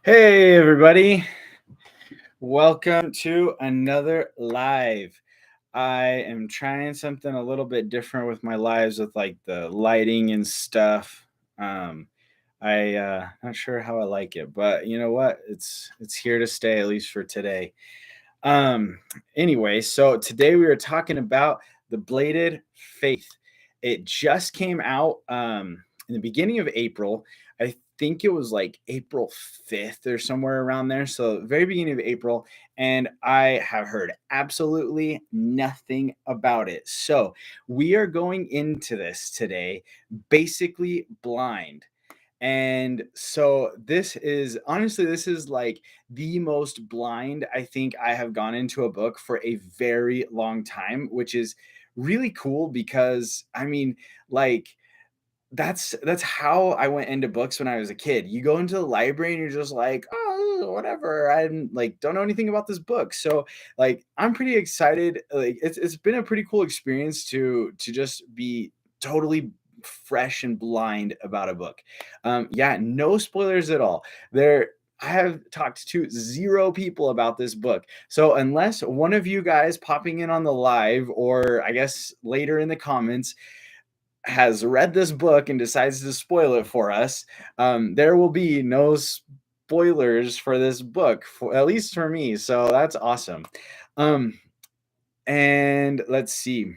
Hey, everybody. Welcome to another live. I am trying something a little bit different with my lives with like the lighting and stuff. Um, I not sure how I like it, but you know what? It's here to stay, at least for today. Um, anyway, so today we were talking about The Bladed Faith. It just came out in the beginning of April. I think it was like April 5th or somewhere around there. So, very beginning of April. And I have heard absolutely nothing about it. So, we are going into this today basically blind. And so this is like the most blind I think I have gone into a book for a very long time, which is really cool because I mean, like that's how I went into books when I was a kid. You go into the library and you're just like, oh, whatever. I like don't know anything about this book. So like I'm pretty excited. Like it's been a pretty cool experience to just be totally fresh and blind about a book. Yeah, no spoilers at all. I have talked to zero people about this book. So unless one of you guys popping in on the live or I guess later in the comments has read this book and decides to spoil it for us, there will be no spoilers for this book, for, at least for me. So that's awesome. Um, and let's see.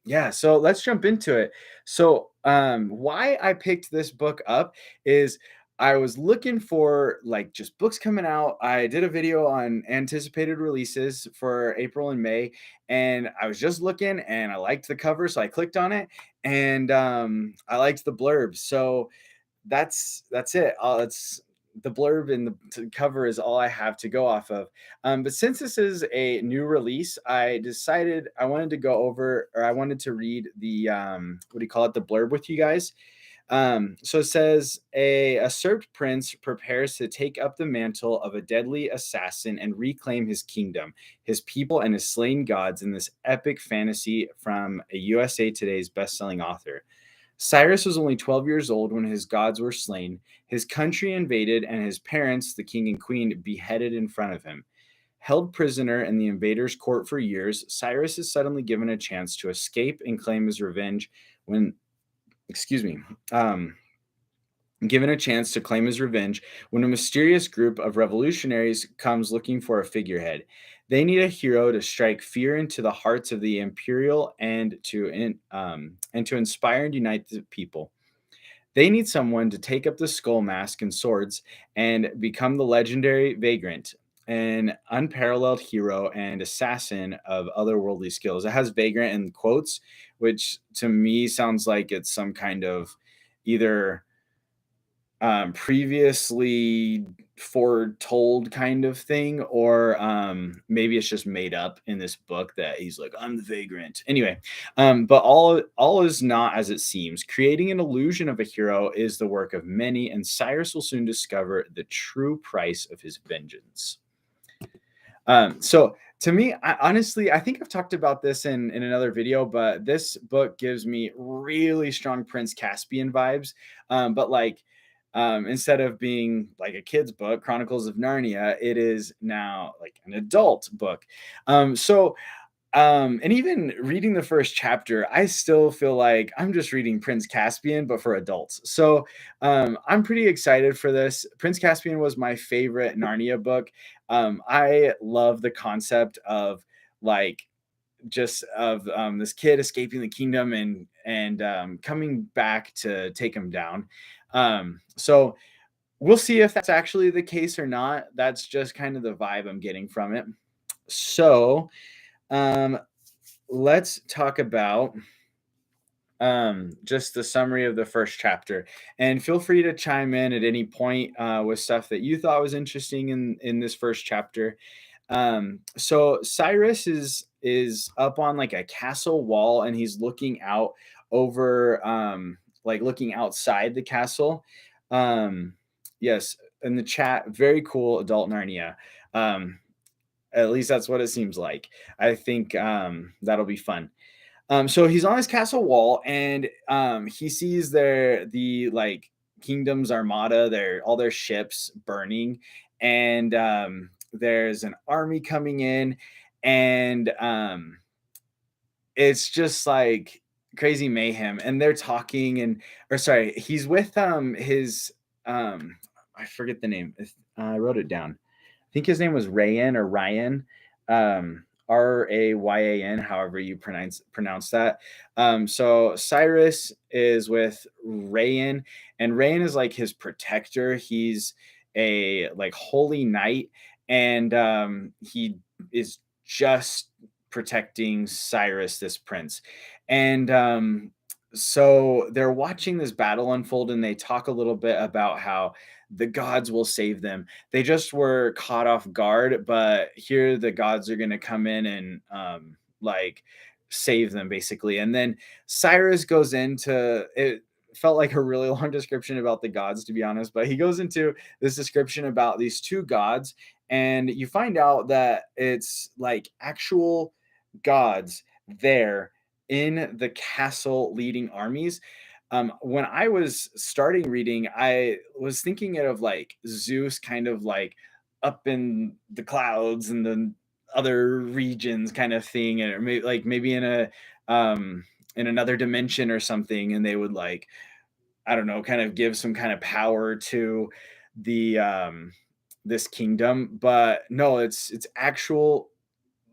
Yeah, so let's jump into it. So, why I picked this book up is I was looking for like just books coming out. I did a video on anticipated releases for April and May, and I was just looking and I liked the cover, so I clicked on it and I liked the blurb. So that's it. It's the blurb and the cover is all I have to go off of. But since this is a new release, I decided I wanted to go over, or I wanted to read the what do you call it, the blurb with you guys. So it says a usurped prince prepares to take up the mantle of a deadly assassin and reclaim his kingdom, his people, and his slain gods in this epic fantasy from a USA Today's best-selling author. Cyrus was only 12 years old when his gods were slain, his country invaded, and his parents, the king and queen, beheaded in front of him. Held prisoner in the invaders' court for years, Cyrus is suddenly given a chance to escape and claim his revenge when, excuse me, um, given a chance to claim his revenge when a mysterious group of revolutionaries comes looking for a figurehead. They need a hero to strike fear into the hearts of the imperial and to inspire and unite the people. They need someone to take up the skull mask and swords and become the legendary Vagrant, an unparalleled hero and assassin of otherworldly skills. It has Vagrant in quotes, which to me sounds like it's some kind of either previously foretold kind of thing, or maybe it's just made up in this book that he's like, I'm the vagrant. Anyway, but all is not as it seems. Creating an illusion of a hero is the work of many, and Cyrus will soon discover the true price of his vengeance. So to me, honestly, I think I've talked about this in another video, but this book gives me really strong Prince Caspian vibes. But like, instead of being like a kid's book, Chronicles of Narnia, it is now like an adult book. And even reading the first chapter, I still feel like I'm just reading Prince Caspian, but for adults. So I'm pretty excited for this. Prince Caspian was my favorite Narnia book. I love the concept of like just of this kid escaping the kingdom and coming back to take him down. So we'll see if that's actually the case or not. That's just kind of the vibe I'm getting from it. So um, let's talk about just the summary of the first chapter. And feel free to chime in at any point with stuff that you thought was interesting in this first chapter. So Cyrus is up on like a castle wall, and he's looking out over like looking outside the castle. Yes, in the chat, very cool adult Narnia. Um, at least that's what it seems like. I think that'll be fun. So he's on his castle wall, and he sees the like kingdom's armada, all their ships burning, and there's an army coming in, and it's just like crazy mayhem, and they're talking, and or sorry, he's with his I forget the name. I wrote it down. I think his name was Rayan or Ryan, Rayan, however you pronounce that. So Cyrus is with Rayan, and Rayan is like his protector. He's a like holy knight, and he is just protecting Cyrus, this prince. And so they're watching this battle unfold, and they talk a little bit about how the gods will save them. They just were caught off guard, but here the gods are going to come in and like save them basically. And then Cyrus goes into it. Felt like a really long description about the gods, to be honest, but he goes into this description about these two gods, and you find out that it's like actual gods there in the castle leading armies. When I was starting reading, I was thinking of like Zeus kind of like up in the clouds and the other regions kind of thing, and maybe in another dimension or something, and they would like, I don't know, kind of give some kind of power to the this kingdom. But no, it's actual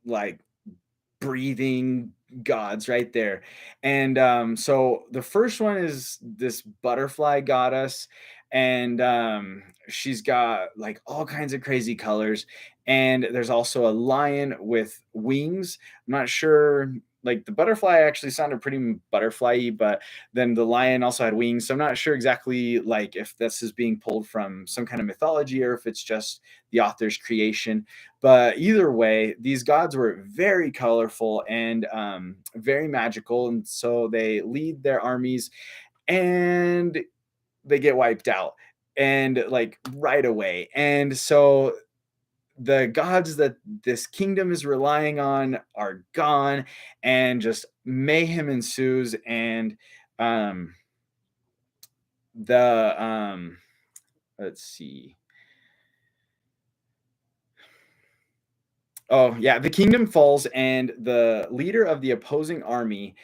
like breathing gods right there. And so the first one is this butterfly goddess, and she's got like all kinds of crazy colors. And there's also a lion with wings. I'm not sure. Like the butterfly actually sounded pretty butterfly-y, but then the lion also had wings. So I'm not sure exactly like if this is being pulled from some kind of mythology or if it's just the author's creation. But either way, these gods were very colorful and very magical. And so they lead their armies, and they get wiped out, and like right away. And so the gods that this kingdom is relying on are gone, and just mayhem ensues. And um, the let's see. Oh, yeah, the kingdom falls, and the leader of the opposing army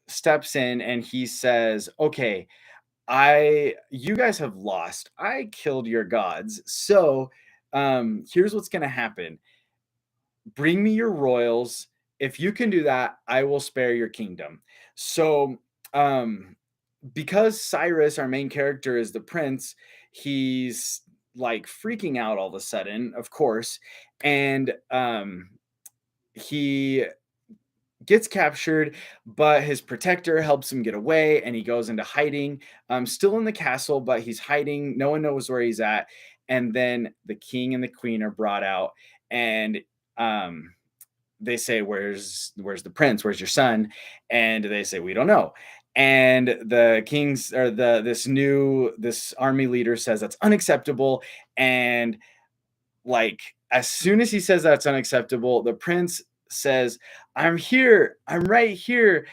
steps in, and he says, "Okay, I you guys have lost. I killed your gods. So, here's what's going to happen. Bring me your royals. If you can do that, I will spare your kingdom." So, um because Cyrus, our main character, is the prince, he's like freaking out all of a sudden, of course, and he gets captured, but his protector helps him get away, and he goes into hiding, still in the castle, but he's hiding. No one knows where he's at. And then the king and the queen are brought out, and um, they say, where's the prince? Where's your son? And they say, we don't know. And the king's or this army leader says that's unacceptable. And like as soon as he says that's unacceptable, the prince says, I'm here, I'm right here.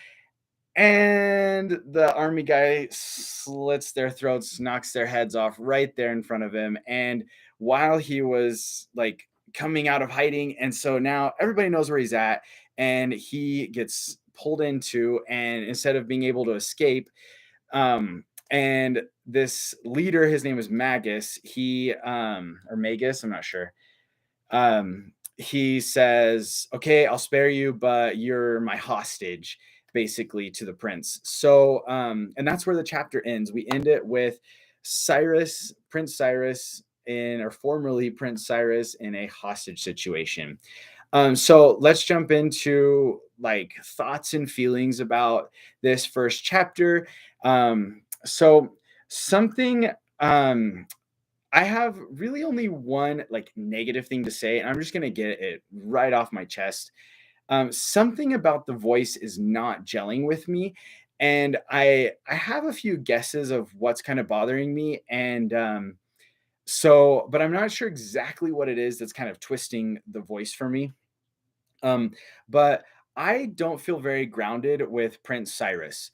And the army guy slits their throats, knocks their heads off right there in front of him. And while he was like coming out of hiding, and so now everybody knows where he's at, and he gets pulled into, and instead of being able to escape, and this leader, his name is Magus, he or Magus, I'm not sure, he says, "Okay, I'll spare you, but you're my hostage," basically to the prince. So, and that's where the chapter ends. We end it with Cyrus, Prince Cyrus, or formerly Prince Cyrus, in a hostage situation. So let's jump into like thoughts and feelings about this first chapter. So something I have really only one like negative thing to say, and I'm just gonna get it right off my chest. Something about the voice is not gelling with me, and I have a few guesses of what's kind of bothering me, and but I'm not sure exactly what it is that's kind of twisting the voice for me. Um, but I don't feel very grounded with Prince Cyrus.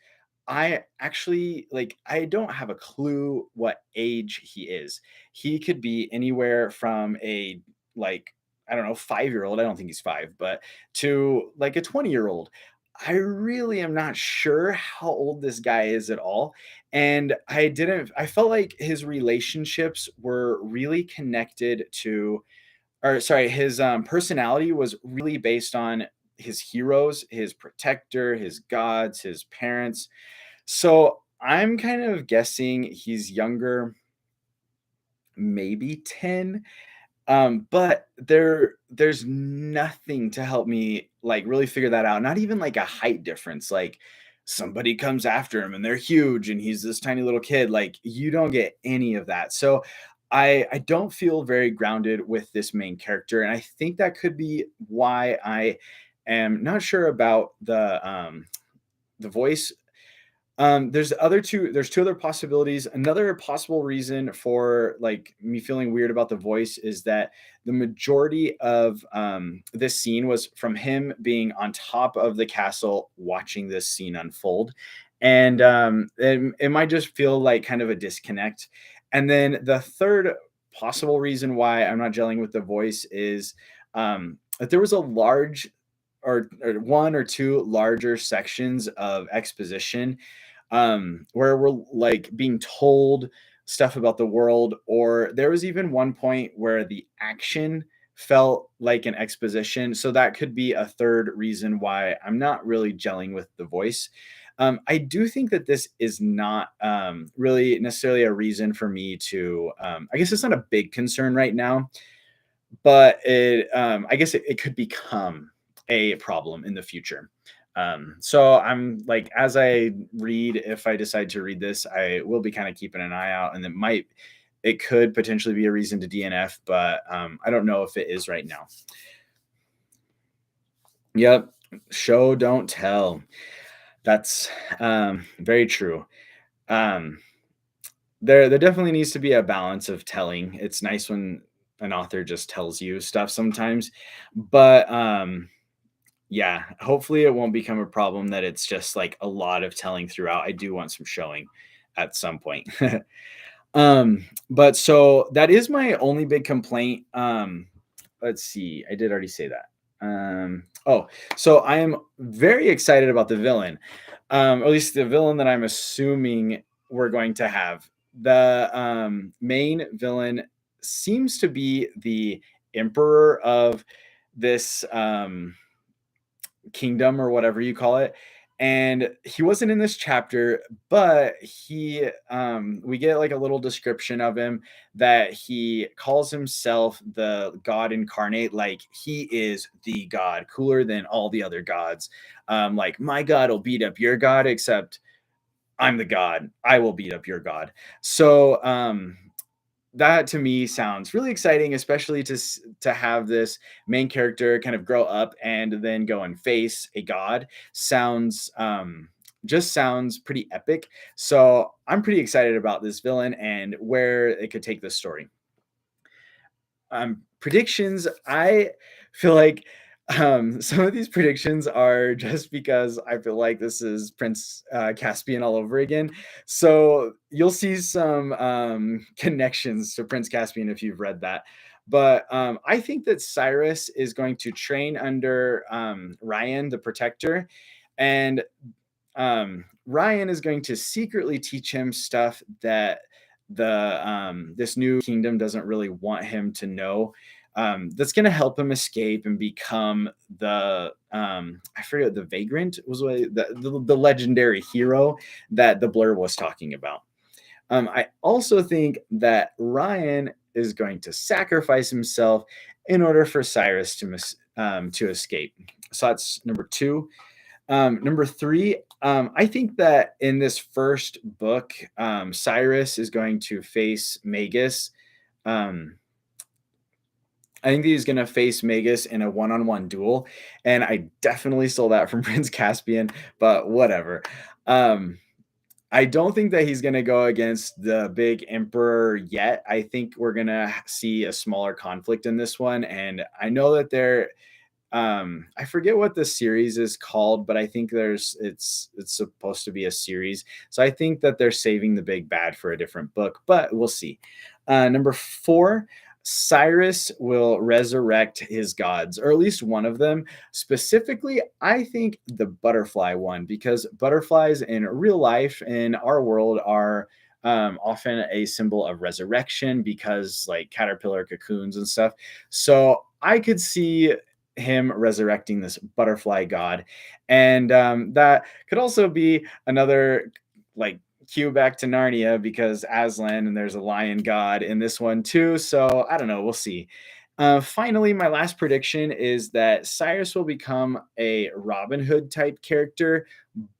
I actually like I don't have a clue what age he is. He could be anywhere from a like I don't know, 5-year-old, I don't think he's 5, but to like a 20-year-old. I really am not sure how old this guy is at all. And I felt like his relationships were really connected to or sorry, his personality was really based on his heroes, his protector, his gods, his parents. So I'm kind of guessing he's younger, maybe 10. But there's nothing to help me like really figure that out. Not even like a height difference. Like somebody comes after him and they're huge and he's this tiny little kid. Like you don't get any of that. So I don't feel very grounded with this main character. And I think that could be why I am not sure about the voice. There's two other possibilities. Another possible reason for like me feeling weird about the voice is that the majority of this scene was from him being on top of the castle watching this scene unfold. And it might just feel like kind of a disconnect. And then the third possible reason why I'm not gelling with the voice is that there was a large or one or two larger sections of exposition where we're like being told stuff about the world, or there was even one point where the action felt like an exposition. So that could be a third reason why I'm not really gelling with the voice. I do think that this is not really necessarily a reason for me to, I guess it's not a big concern right now, but I guess it could become a problem in the future. So I'm like, as I read, if I decide to read this, I will be kind of keeping an eye out, and it could potentially be a reason to DNF, but I don't know if it is right now. Yep, show don't tell. That's very true. Um, there definitely needs to be a balance of telling. It's nice when an author just tells you stuff sometimes, but yeah, hopefully it won't become a problem that it's just like a lot of telling throughout. I do want some showing at some point. But so that is my only big complaint. Let's see. I did already say that. Oh, so I am very excited about the villain. Or at least the villain that I'm assuming we're going to have. The main villain seems to be the emperor of this kingdom or whatever you call it. And he wasn't in this chapter, but we get like a little description of him that he calls himself the god incarnate. Like he is the god, cooler than all the other gods. Like my god will beat up your god, except I'm the god, I will beat up your god. So that to me sounds really exciting, especially to have this main character kind of grow up and then go and face a god. Sounds just sounds pretty epic. So I'm pretty excited about this villain and where it could take this story. Predictions, I feel like some of these predictions are just because I feel like this is Prince Caspian all over again. So you'll see some connections to Prince Caspian if you've read that. But I think that Cyrus is going to train under Ryan, the protector, and Ryan is going to secretly teach him stuff that the this new kingdom doesn't really want him to know. That's going to help him escape and become the I forget, the vagrant was what the legendary hero that the Blurb was talking about. I also think that Ryan is going to sacrifice himself in order for Cyrus to escape. So that's number two. Number three, I think that in this first book, Cyrus is going to face Magus. Um, I think he's going to face Magus in a one-on-one duel, and I definitely stole that from Prince Caspian, but whatever. Um, I don't think that he's going to go against the big emperor yet. I think we're going to see a smaller conflict in this one, and I know that I forget what the series is called, but I think it's supposed to be a series. So I think that they're saving the big bad for a different book, but we'll see. Number 4, Cyrus will resurrect his gods, or at least one of them. Specifically, I think the butterfly one, because butterflies in real life in our world are often a symbol of resurrection because like caterpillar cocoons and stuff. So I could see him resurrecting this butterfly god. And that could also be another like cue back to Narnia because Aslan and there's a lion god in this one too. So I don't know. We'll see. Finally, my last prediction is that Cyrus will become a Robin Hood type character,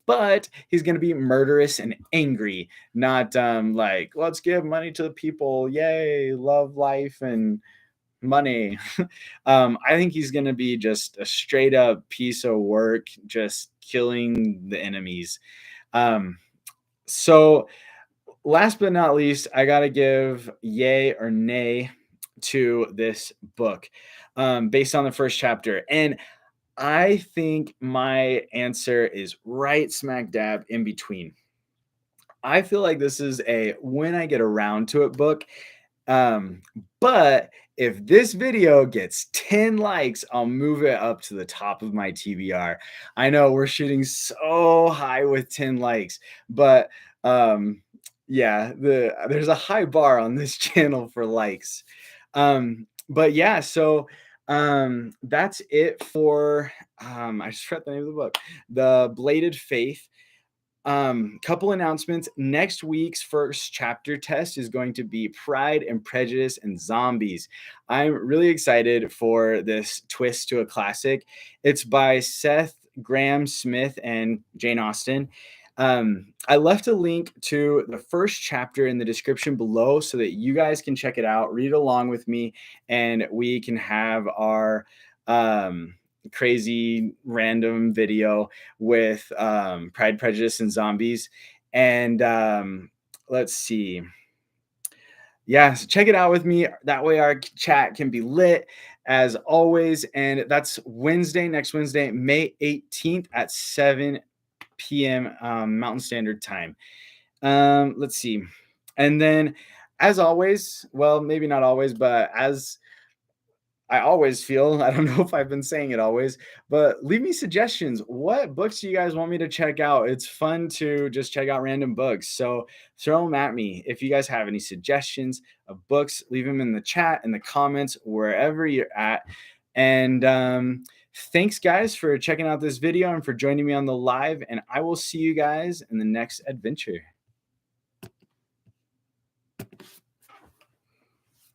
but he's going to be murderous and angry, not like, let's give money to the people. Yay, love life and money. I think he's going to be just a straight up piece of work, just killing the enemies. Um, so, last but not least, I got to give yay or nay to this book based on the first chapter. And I think my answer is right smack dab in between. I feel like this is a when I get around to it book. Um, but if this video gets 10 likes, I'll move it up to the top of my TBR. I know we're shooting so high with 10 likes, but yeah, there's a high bar on this channel for likes. But yeah, so that's it for I just forgot the name of the book, The Bladed Faith. Couple announcements. Next week's first chapter test is going to be Pride and Prejudice and Zombies. I'm really excited for this twist to a classic. It's by Seth Graham Smith and Jane Austen. I left a link to the first chapter in the description below so that you guys can check it out, read along with me, and we can have our crazy random video with Pride, Prejudice, and Zombies. And let's see. Yeah, so check it out with me. That way our chat can be lit as always. And that's Wednesday, next Wednesday, May 18th at 7 p.m. Mountain Standard Time. Let's see. And then as always, well, maybe not always, but as I always feel, I don't know if I've been saying it always, but leave me suggestions. What books do you guys want me to check out? It's fun to just check out random books. So throw them at me. If you guys have any suggestions of books, leave them in the chat, in the comments, wherever you're at. And thanks, guys, for checking out this video and for joining me on the live. And I will see you guys in the next adventure.